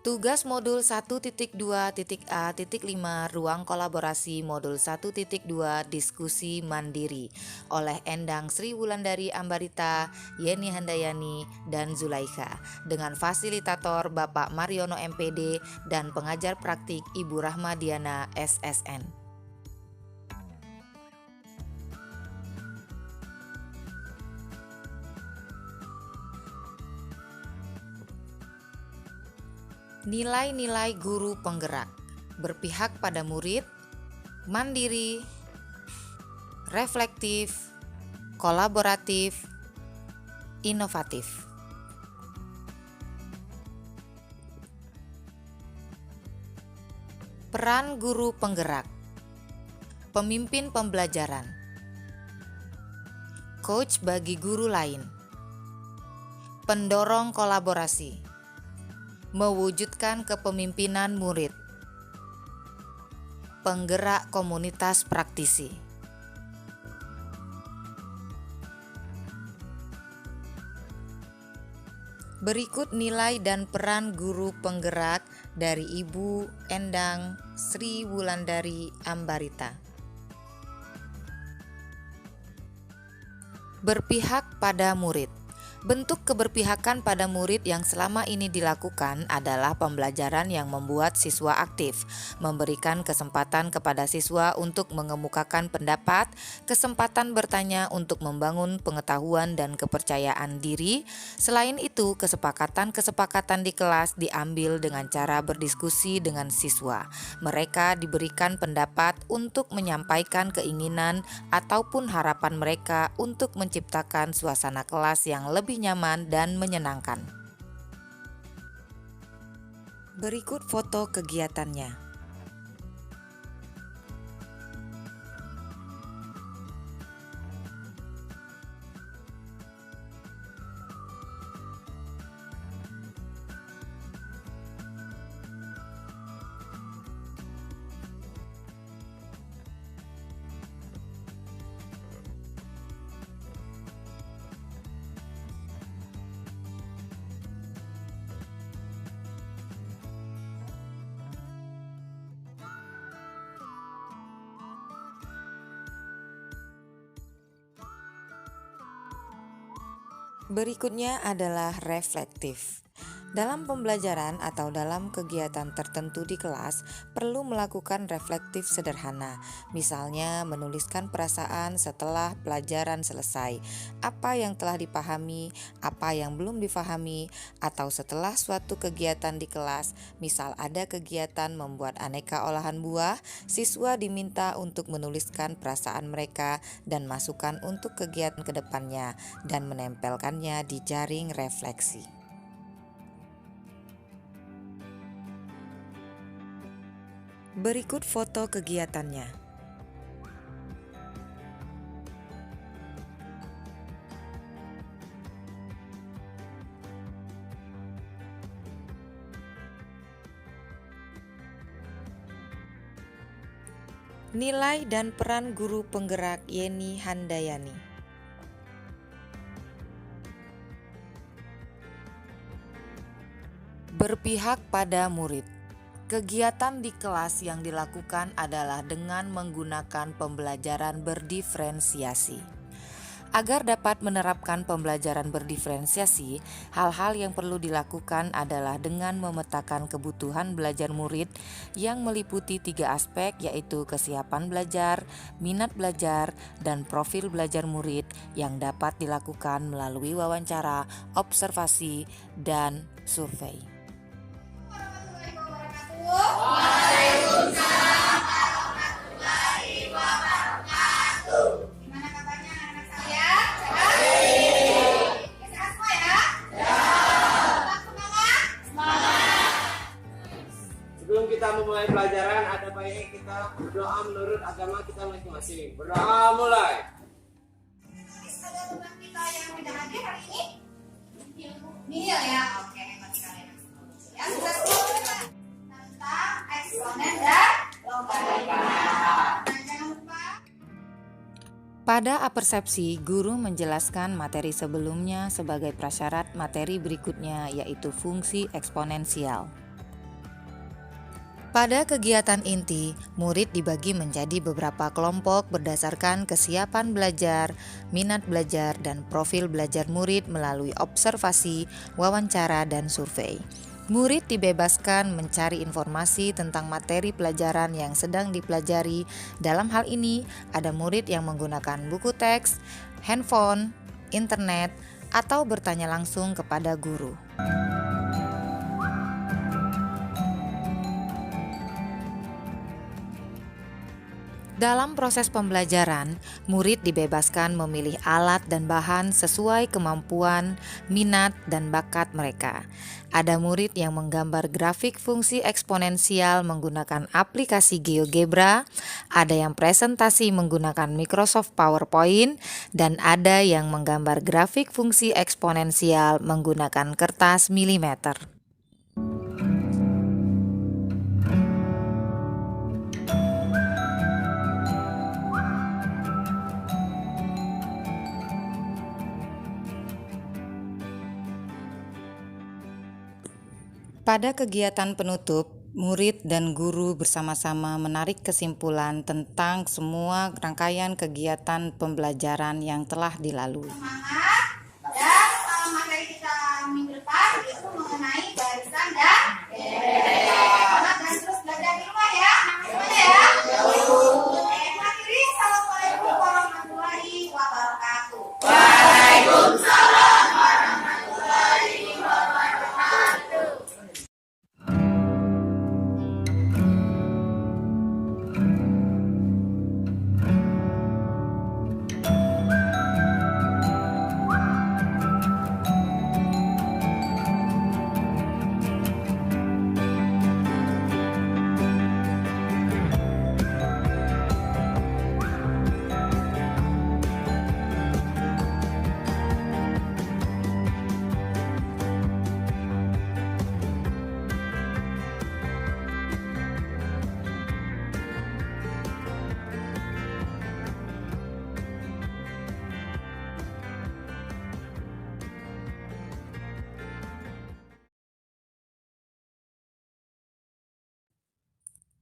Tugas modul 1.2.a.5 Ruang Kolaborasi Modul 1.2 Diskusi Mandiri oleh Endang Sri Wulandari Ambarita, Yeni Handayani, dan Zulaikha dengan fasilitator Bapak Mariono MPD dan pengajar praktik Ibu Rahmadiana SSN. Nilai-nilai guru penggerak: berpihak pada murid, mandiri, reflektif, kolaboratif, inovatif. Peran guru penggerak: pemimpin pembelajaran, coach bagi guru lain, pendorong kolaborasi, mewujudkan kepemimpinan murid, penggerak komunitas praktisi. Berikut nilai dan peran guru penggerak dari Ibu Endang Sri Wulandari Ambarita. Berpihak pada murid. Bentuk keberpihakan pada murid yang selama ini dilakukan adalah pembelajaran yang membuat siswa aktif, memberikan kesempatan kepada siswa untuk mengemukakan pendapat, kesempatan bertanya untuk membangun pengetahuan dan kepercayaan diri. Selain itu, kesepakatan-kesepakatan di kelas diambil dengan cara berdiskusi dengan siswa. Mereka diberikan pendapat untuk menyampaikan keinginan ataupun harapan mereka untuk menciptakan suasana kelas yang lebih nyaman dan menyenangkan. Berikut foto kegiatannya. Berikutnya adalah reflektif. Dalam pembelajaran atau dalam kegiatan tertentu di kelas, perlu melakukan reflektif sederhana. Misalnya, menuliskan perasaan setelah pelajaran selesai, apa yang telah dipahami, apa yang belum dipahami, atau setelah suatu kegiatan di kelas. Misal ada kegiatan membuat aneka olahan buah, siswa diminta untuk menuliskan perasaan mereka dan masukan untuk kegiatan kedepannya dan menempelkannya di jaring refleksi. Berikut foto kegiatannya. Nilai dan peran guru penggerak Yeni Handayani. Berpihak pada murid. Kegiatan di kelas yang dilakukan adalah dengan menggunakan pembelajaran berdiferensiasi. Agar dapat menerapkan pembelajaran berdiferensiasi, hal-hal yang perlu dilakukan adalah dengan memetakan kebutuhan belajar murid yang meliputi 3 aspek, yaitu kesiapan belajar, minat belajar, dan profil belajar murid yang dapat dilakukan melalui wawancara, observasi, dan survei. Waalaikumsalam warahmatullahi wabarakatuh. Gimana kabarnya anak-anak saya? Baik. Sehat semua ya? Ya. Semangat? Semangat. Sebelum kita memulai pelajaran, ada baiknya kita berdoa menurut agama kita masing-masing. Berdoa mulai. Ada teman kita yang tidak hadir hari ini? Nihil ya? Oke, hebat sekali. Ya, sudah semua tentang eksponen dan logaritma. Nah, jangan lupa. Pada apersepsi, guru menjelaskan materi sebelumnya sebagai prasyarat materi berikutnya, yaitu fungsi eksponensial. Pada kegiatan inti, murid dibagi menjadi beberapa kelompok berdasarkan kesiapan belajar, minat belajar, dan profil belajar murid melalui observasi, wawancara, dan survei. Murid dibebaskan mencari informasi tentang materi pelajaran yang sedang dipelajari. Dalam hal ini, ada murid yang menggunakan buku teks, handphone, internet, atau bertanya langsung kepada guru. Dalam proses pembelajaran, murid dibebaskan memilih alat dan bahan sesuai kemampuan, minat, dan bakat mereka. Ada murid yang menggambar grafik fungsi eksponensial menggunakan aplikasi GeoGebra, ada yang presentasi menggunakan Microsoft PowerPoint, dan ada yang menggambar grafik fungsi eksponensial menggunakan kertas milimeter. Pada kegiatan penutup, murid dan guru bersama-sama menarik kesimpulan tentang semua rangkaian kegiatan pembelajaran yang telah dilalui. Semangat, dan materi kita minggu depan itu mengenai barisan dan semangat dan terus belajar di rumah ya. Semuanya ya. Akhiri, assalamualaikum warahmatullahi wabarakatuh. Waalaikumsalam warahmatullahi wabarakatuh.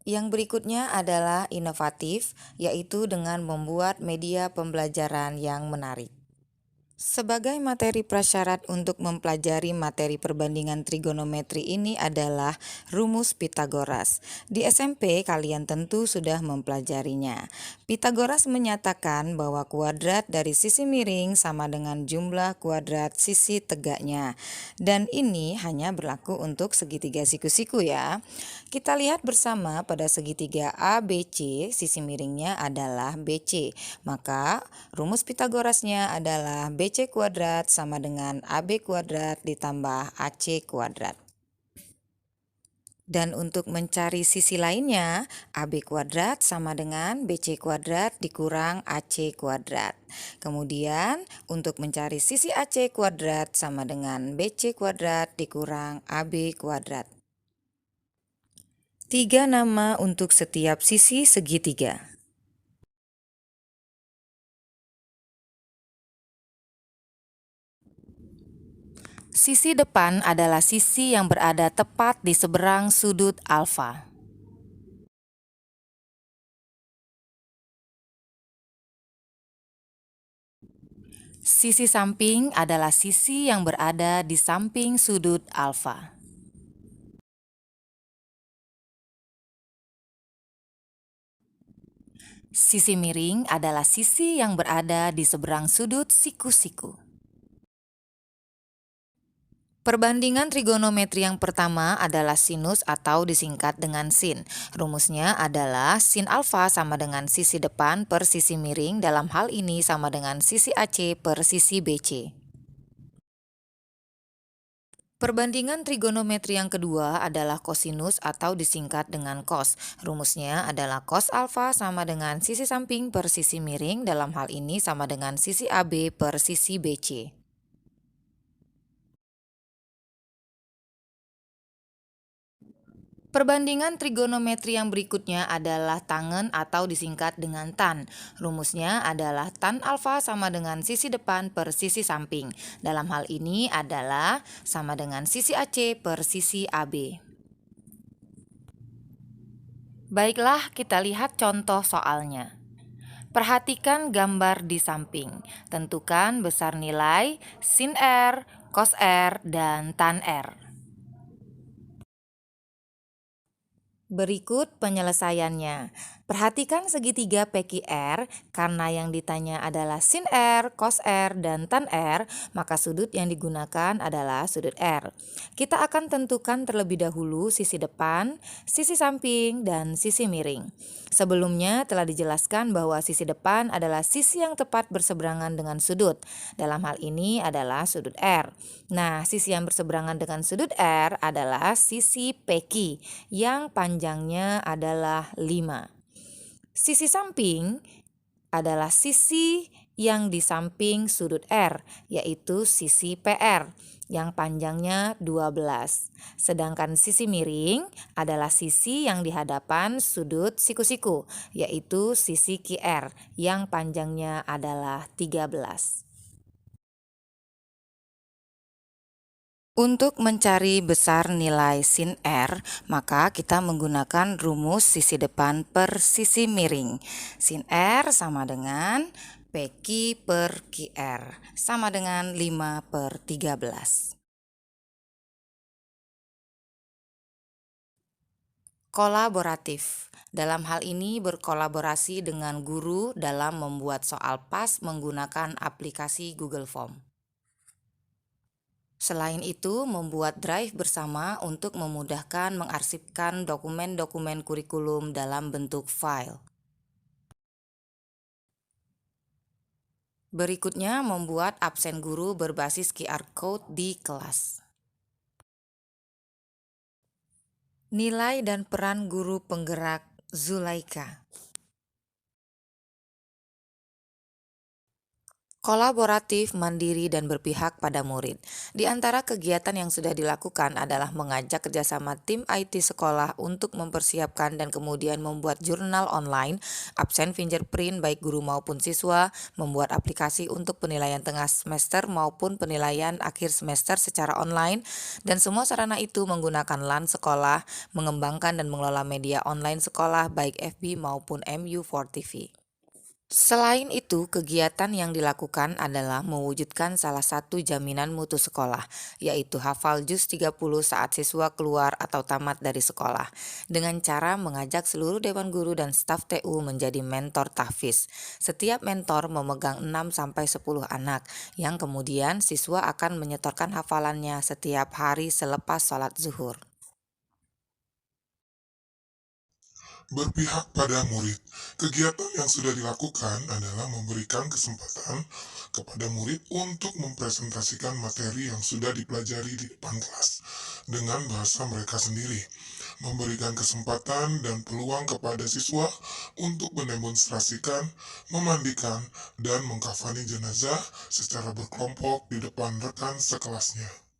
Yang berikutnya adalah inovatif, yaitu dengan membuat media pembelajaran yang menarik. Sebagai materi prasyarat untuk mempelajari materi perbandingan trigonometri ini adalah rumus Pitagoras. Di SMP kalian tentu sudah mempelajarinya. Pitagoras menyatakan bahwa kuadrat dari sisi miring sama dengan jumlah kuadrat sisi tegaknya. Dan ini hanya berlaku untuk segitiga siku-siku ya. Kita lihat bersama pada segitiga ABC, sisi miringnya adalah BC. Maka rumus Pitagorasnya adalah BC kuadrat sama dengan AB kuadrat ditambah AC kuadrat. Dan untuk mencari sisi lainnya, AB kuadrat sama dengan BC kuadrat dikurang AC kuadrat. Kemudian untuk mencari sisi AC kuadrat sama dengan BC kuadrat dikurang AB kuadrat. 3 nama untuk setiap sisi segitiga. Sisi depan adalah sisi yang berada tepat di seberang sudut alfa. Sisi samping adalah sisi yang berada di samping sudut alfa. Sisi miring adalah sisi yang berada di seberang sudut siku-siku. Perbandingan trigonometri yang pertama adalah sinus atau disingkat dengan sin. Rumusnya adalah sin alfa sama dengan sisi depan per sisi miring, dalam hal ini sama dengan sisi AC per sisi BC. Perbandingan trigonometri yang kedua adalah kosinus atau disingkat dengan cos. Rumusnya adalah cos alfa sama dengan sisi samping per sisi miring, dalam hal ini sama dengan sisi AB per sisi BC. Perbandingan trigonometri yang berikutnya adalah tangen atau disingkat dengan tan. Rumusnya adalah tan alfa sama dengan sisi depan per sisi samping. Dalam hal ini adalah sama dengan sisi AC per sisi AB. Baiklah, kita lihat contoh soalnya. Perhatikan gambar di samping. Tentukan besar nilai sin R, cos R, dan tan R. Berikut penyelesaiannya. Perhatikan segitiga PQR, karena yang ditanya adalah sin R, cos R, dan tan R, maka sudut yang digunakan adalah sudut R. Kita akan tentukan terlebih dahulu sisi depan, sisi samping, dan sisi miring. Sebelumnya telah dijelaskan bahwa sisi depan adalah sisi yang tepat berseberangan dengan sudut. Dalam hal ini adalah sudut R. Nah, sisi yang berseberangan dengan sudut R adalah sisi PQ yang panjangnya adalah 5. Sisi samping adalah sisi yang di samping sudut R, yaitu sisi PR yang panjangnya 12. Sedangkan sisi miring adalah sisi yang di hadapan sudut siku-siku, yaitu sisi QR yang panjangnya adalah 13. Untuk mencari besar nilai sin R, maka kita menggunakan rumus sisi depan per sisi miring. Sin R sama dengan PQ per QR, sama dengan 5 per 13. Kolaboratif. Dalam hal ini berkolaborasi dengan guru dalam membuat soal PAS menggunakan aplikasi Google Form. Selain itu, membuat drive bersama untuk memudahkan mengarsipkan dokumen-dokumen kurikulum dalam bentuk file. Berikutnya, membuat absen guru berbasis QR Code di kelas. Nilai dan peran guru penggerak Zulaika. Kolaboratif, mandiri, dan berpihak pada murid. Di antara kegiatan yang sudah dilakukan adalah mengajak kerjasama tim IT sekolah untuk mempersiapkan dan kemudian membuat jurnal online, absen fingerprint baik guru maupun siswa, membuat aplikasi untuk penilaian tengah semester maupun penilaian akhir semester secara online, dan semua sarana itu menggunakan LAN sekolah, mengembangkan dan mengelola media online sekolah baik FB maupun MU4TV. Selain itu, kegiatan yang dilakukan adalah mewujudkan salah satu jaminan mutu sekolah, yaitu hafal juz 30 saat siswa keluar atau tamat dari sekolah, dengan cara mengajak seluruh dewan guru dan staf TU menjadi mentor tahfiz. Setiap mentor memegang 6-10 anak, yang kemudian siswa akan menyetorkan hafalannya setiap hari selepas sholat zuhur. Berpihak pada murid. Kegiatan yang sudah dilakukan adalah memberikan kesempatan kepada murid untuk mempresentasikan materi yang sudah dipelajari di depan kelas dengan bahasa mereka sendiri, memberikan kesempatan dan peluang kepada siswa untuk mendemonstrasikan, memandikan, dan mengkafani jenazah secara berkelompok di depan rekan sekelasnya.